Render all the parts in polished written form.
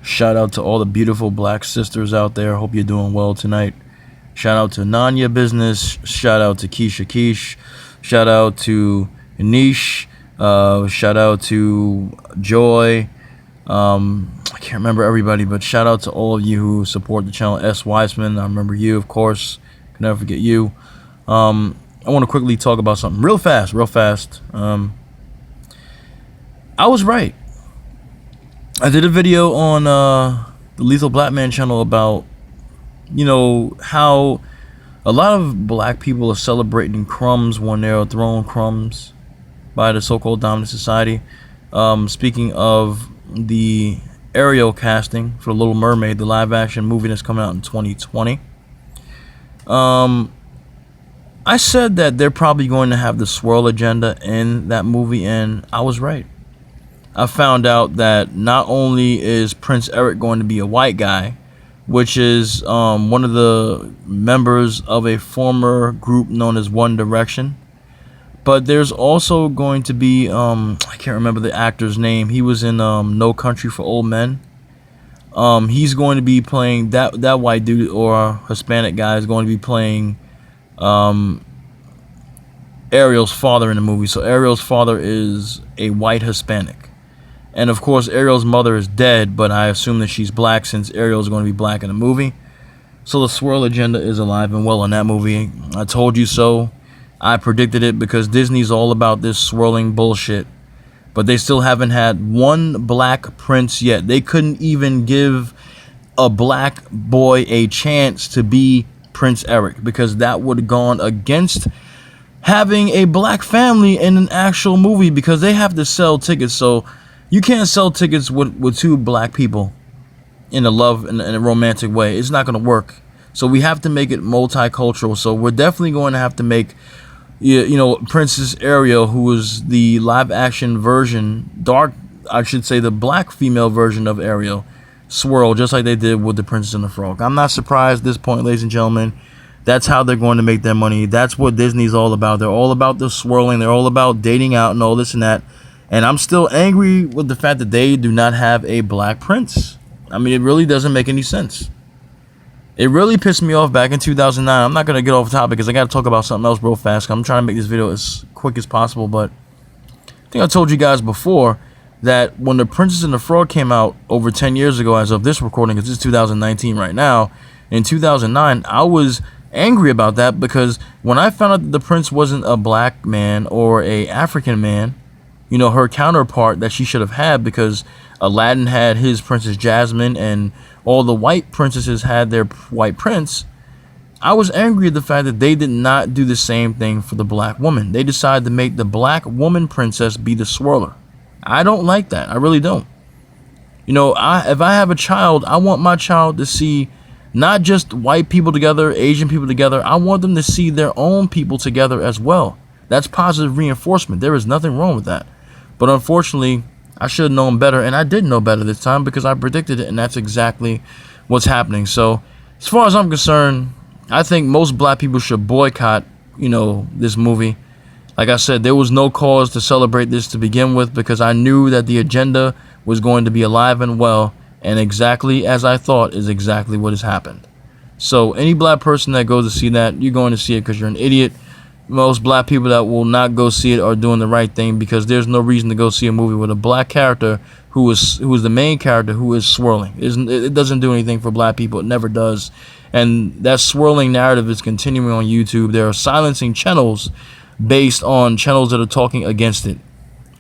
Shout out to all the beautiful black sisters out there. Hope you're doing well tonight. Shout out to Nanya Business. Shout out to Keisha Keish. Shout out to Niche. Shout out to Joy. I can't remember everybody, but shout out to all of you who support the channel. S. Wiseman, I remember you, of course. Can never forget you. I want to quickly talk about something real fast. I was right. I did a video on the Lethal Black Man channel about, how a lot of black people are celebrating crumbs when they're thrown crumbs by the so-called dominant society. Speaking of the Ariel casting for The Little Mermaid, the live-action movie that's coming out in 2020. I said that they're probably going to have the swirl agenda in that movie, and I was right. I found out that not only is Prince Eric going to be a white guy, which is one of the members of a former group known as One Direction, but there's also going to be, I can't remember the actor's name. He was in No Country for Old Men. He's going to be playing, that white dude or Hispanic guy is going to be playing Ariel's father in the movie. So Ariel's father is a white Hispanic. And of course, Ariel's mother is dead, but I assume that she's black since Ariel is going to be black in the movie. So the swirl agenda is alive and well in that movie. I told you so. I predicted it because Disney's all about this swirling bullshit. But they still haven't had one black prince yet. They couldn't even give a black boy a chance to be Prince Eric because that would have gone against having a black family in an actual movie because they have to sell tickets. So you can't sell tickets with two black people in a romantic way. It's not going to work. So we have to make it multicultural. So we're definitely going to have to make, Princess Ariel, who was the live action version, the black female version of Ariel, swirl, just like they did with the Princess and the Frog. I'm not surprised at this point, ladies and gentlemen. That's how they're going to make their money. That's what Disney's all about. They're all about the swirling. They're all about dating out and all this and that. And I'm still angry with the fact that they do not have a black prince. I mean, it really doesn't make any sense. It really pissed me off back in 2009. I'm not going to get off topic because I got to talk about something else real fast. I'm trying to make this video as quick as possible. But I think I told you guys before that when The Princess and the Frog came out over 10 years ago, as of this recording, because it's 2019 right now, in 2009, I was angry about that because when I found out that the prince wasn't a black man or a African man, her counterpart that she should have had, because Aladdin had his Princess Jasmine and all the white princesses had their white prince, I was angry at the fact that they did not do the same thing for the black woman. They decided to make the black woman princess be the swirler. I don't like that. I really don't. If I have a child, I want my child to see not just white people together, Asian people together. I want them to see their own people together as well. That's positive reinforcement. There is nothing wrong with that. But unfortunately, I should have known better, and I did know better this time because I predicted it, and that's exactly what's happening. So, as far as I'm concerned, I think most black people should boycott, this movie. Like I said, there was no cause to celebrate this to begin with because I knew that the agenda was going to be alive and well, and exactly as I thought is exactly what has happened. So, any black person that goes to see that, you're going to see it because you're an idiot. Most black people that will not go see it are doing the right thing because there's no reason to go see a movie with a black character who is the main character who is swirling. It doesn't do anything for black people. It never does. And that swirling narrative is continuing on YouTube. There are silencing channels based on channels that are talking against it.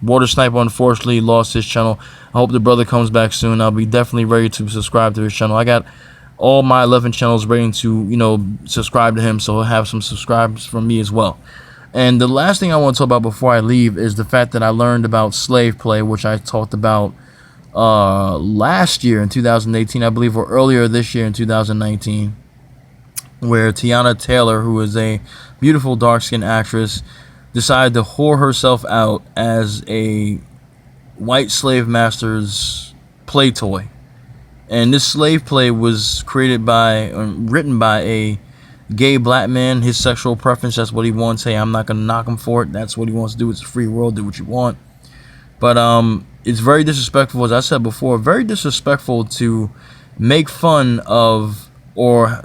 Water Sniper unfortunately lost his channel. I hope the brother comes back soon. I'll be definitely ready to subscribe to his channel. I got all my 11 channels ready to, subscribe to him, so he'll have some subscribers from me as well. And the last thing I want to talk about before I leave is the fact that I learned about slave play, which I talked about last year in 2018, I believe, or earlier this year in 2019, where Tiana Taylor, who is a beautiful dark-skinned actress, decided to whore herself out as a white slave master's play toy. And this slave play was written by a gay black man. His sexual preference, that's what he wants. Hey, I'm not going to knock him for it. That's what he wants to do. It's a free world. Do what you want. But it's very disrespectful, as I said before, very disrespectful to make fun of, or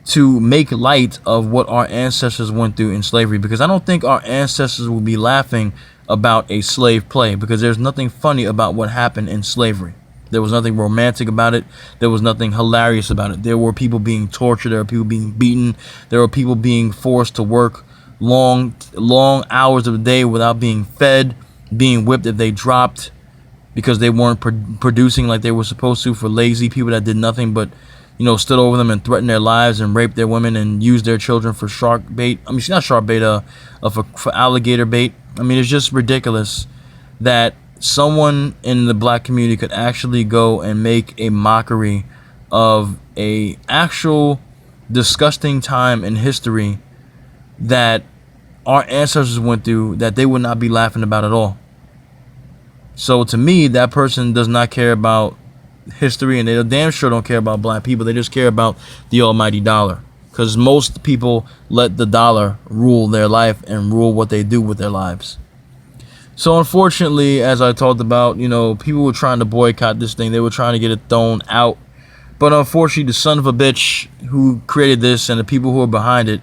to make light of what our ancestors went through in slavery, because I don't think our ancestors will be laughing about a slave play, because there's nothing funny about what happened in slavery. There was nothing romantic about it. There was nothing hilarious about it. There were people being tortured. There were people being beaten. There were people being forced to work long hours of the day without being fed, being whipped if they dropped because they weren't producing like they were supposed to, for lazy people that did nothing but, stood over them and threatened their lives and raped their women and used their children for shark bait. I mean, not shark bait, for alligator bait. I mean, it's just ridiculous that someone in the black community could actually go and make a mockery of a actual disgusting time in history that our ancestors went through, that they would not be laughing about at all. So to me, that person does not care about history, and they damn sure don't care about black people. They just care about the almighty dollar, because most people let the dollar rule their life and rule what they do with their lives. So unfortunately, as I talked about, people were trying to boycott this thing. They were trying to get it thrown out. But unfortunately, the son of a bitch who created this and the people who are behind it,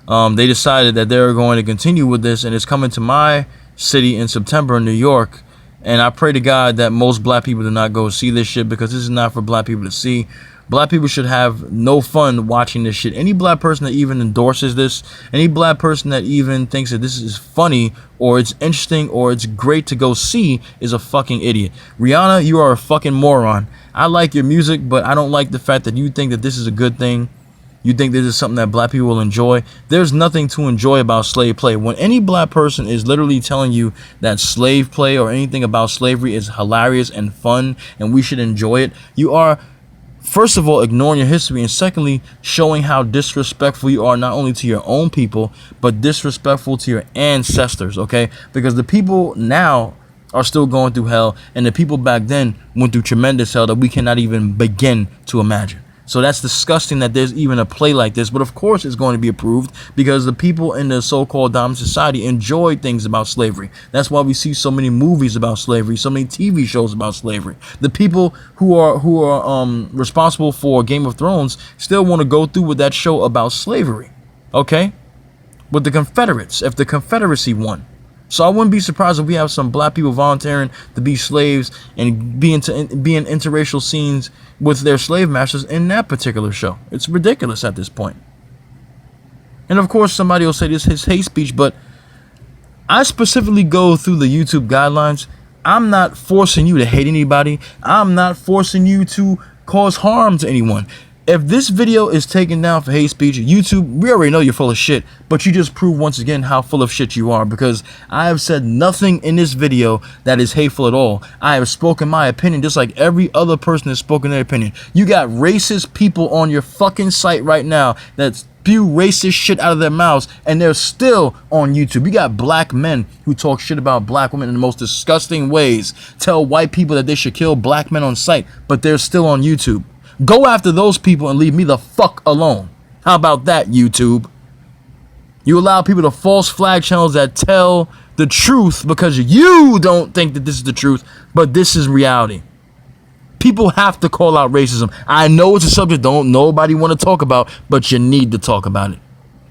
they decided that they're going to continue with this, and it's coming to my city in September in New York. And I pray to God that most black people do not go see this shit, because this is not for black people to see. Black people should have no fun watching this shit. Any black person that even endorses this, any black person that even thinks that this is funny or it's interesting or it's great to go see, is a fucking idiot. Rihanna, you are a fucking moron. I like your music, but I don't like the fact that you think that this is a good thing. You think this is something that black people will enjoy. There's nothing to enjoy about slave play. When any black person is literally telling you that slave play or anything about slavery is hilarious and fun and we should enjoy it, you are, first of all, ignoring your history, and secondly, showing how disrespectful you are not only to your own people, but disrespectful to your ancestors, okay? Because the people now are still going through hell, and the people back then went through tremendous hell that we cannot even begin to imagine. So that's disgusting that there's even a play like this, but of course it's going to be approved, because the people in the so-called dominant society enjoy things about slavery. That's why we see so many movies about slavery, so many TV shows about slavery. The people who are responsible for Game of Thrones still want to go through with that show about slavery, okay? With the Confederates, if the Confederacy won. So I wouldn't be surprised if we have some black people volunteering to be slaves and be in interracial scenes with their slave masters in that particular show. It's ridiculous at this point. And of course, somebody will say this is hate speech, but I specifically go through the YouTube guidelines. I'm not forcing you to hate anybody. I'm not forcing you to cause harm to anyone. If this video is taken down for hate speech, YouTube, we already know you're full of shit, but you just prove once again how full of shit you are, because I have said nothing in this video that is hateful at all. I have spoken my opinion just like every other person has spoken their opinion. You got racist people on your fucking site right now that spew racist shit out of their mouths, and they're still on YouTube. You got black men who talk shit about black women in the most disgusting ways, tell white people that they should kill black men on sight, but they're still on YouTube. Go after those people and leave me the fuck alone. How about that, YouTube? You allow people to false flag channels that tell the truth because you don't think that this is the truth, but this is reality. People have to call out racism. I know it's a subject don't nobody want to talk about, but you need to talk about it.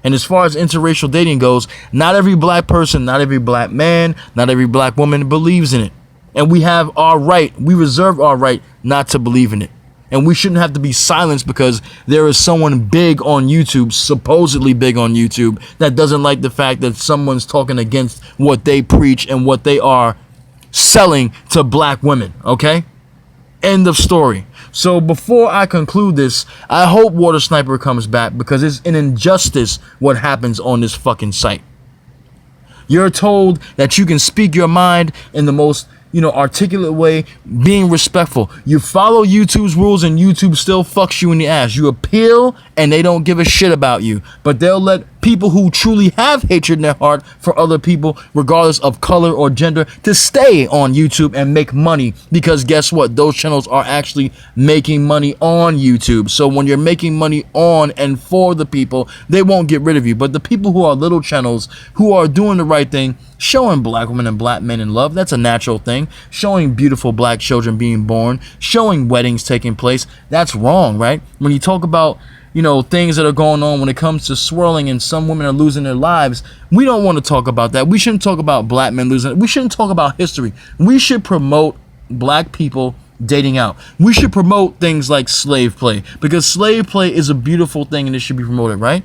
And as far as interracial dating goes, not every black person, not every black man, not every black woman believes in it. And we have our right, we reserve our right not to believe in it. And we shouldn't have to be silenced because there is someone big on YouTube, supposedly big on YouTube, that doesn't like the fact that someone's talking against what they preach and what they are selling to black women, okay? End of story. So before I conclude this, I hope Water Sniper comes back, because it's an injustice what happens on this fucking site. You're told that you can speak your mind in the most articulate way, being respectful. You follow YouTube's rules and YouTube still fucks you in the ass. You appeal and they don't give a shit about you, but they'll let people who truly have hatred in their heart for other people, regardless of color or gender, to stay on YouTube and make money. Because guess what? Those channels are actually making money on YouTube. So when you're making money on and for the people, they won't get rid of you. But the people who are little channels, who are doing the right thing, showing black women and black men in love, that's a natural thing. Showing beautiful black children being born, showing weddings taking place, that's wrong, right? When you talk about, you know, things that are going on when it comes to swirling and some women are losing their lives, we don't want to talk about that. We shouldn't talk about black men losing. We shouldn't talk about history. We should promote black people dating out. We should promote things like slave play, because slave play is a beautiful thing and it should be promoted, right?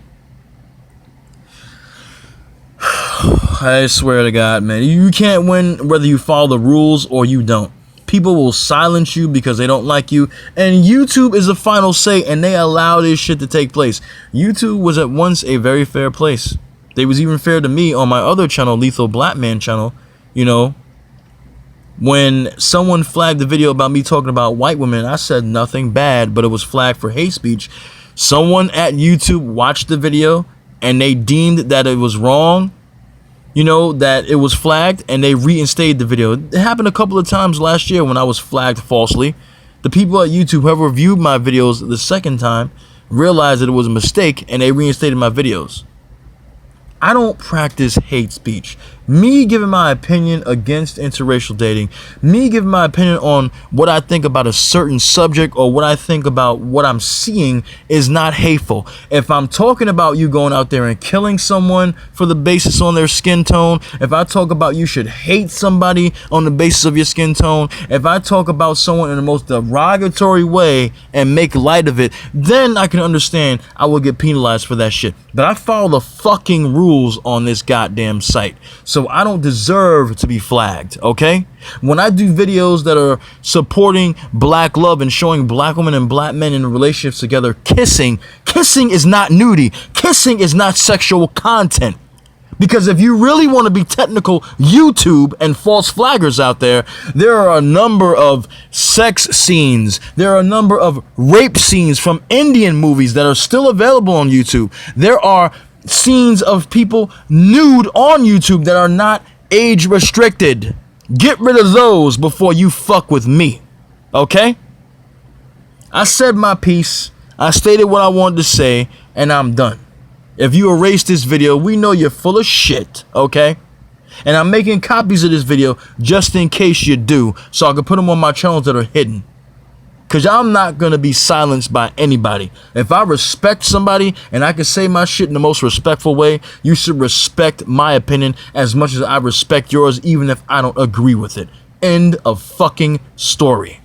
I swear to God, man, you can't win whether you follow the rules or you don't. People will silence you because they don't like you, and YouTube is the final say, and they allow this shit to take place. YouTube was at once a very fair place. They was even fair to me on my other channel, Lethal Black Man channel. You know, when someone flagged the video about me talking about white women, I said nothing bad, but it was flagged for hate speech. Someone at YouTube watched the video and they deemed that it was wrong, you know, that it was flagged, and they reinstated the video. It happened a couple of times last year when I was flagged falsely. The people at YouTube who have reviewed my videos the second time realized that it was a mistake and they reinstated my videos. I don't practice hate speech. Me giving my opinion against interracial dating, me giving my opinion on what I think about a certain subject or what I think about what I'm seeing is not hateful. If I'm talking about you going out there and killing someone for the basis on their skin tone, if I talk about you should hate somebody on the basis of your skin tone, if I talk about someone in the most derogatory way and make light of it, then I can understand I will get penalized for that shit. But I follow the fucking rules on this goddamn site, so I don't deserve to be flagged, okay? When I do videos that are supporting black love and showing black women and black men in relationships together kissing is not nudity. Kissing is not sexual content. Because if you really want to be technical, YouTube and false flaggers out there, there are a number of sex scenes. There are a number of rape scenes from Indian movies that are still available on YouTube. There are scenes of people nude on YouTube that are not age restricted. Get rid of those before you fuck with me, okay? I said my piece. I stated what I wanted to say, and I'm done. If you erase this video, we know you're full of shit, okay? And I'm making copies of this video just in case you do, so I can put them on my channels that are hidden. Because I'm not going to be silenced by anybody. If I respect somebody and I can say my shit in the most respectful way, you should respect my opinion as much as I respect yours, even if I don't agree with it. End of fucking story.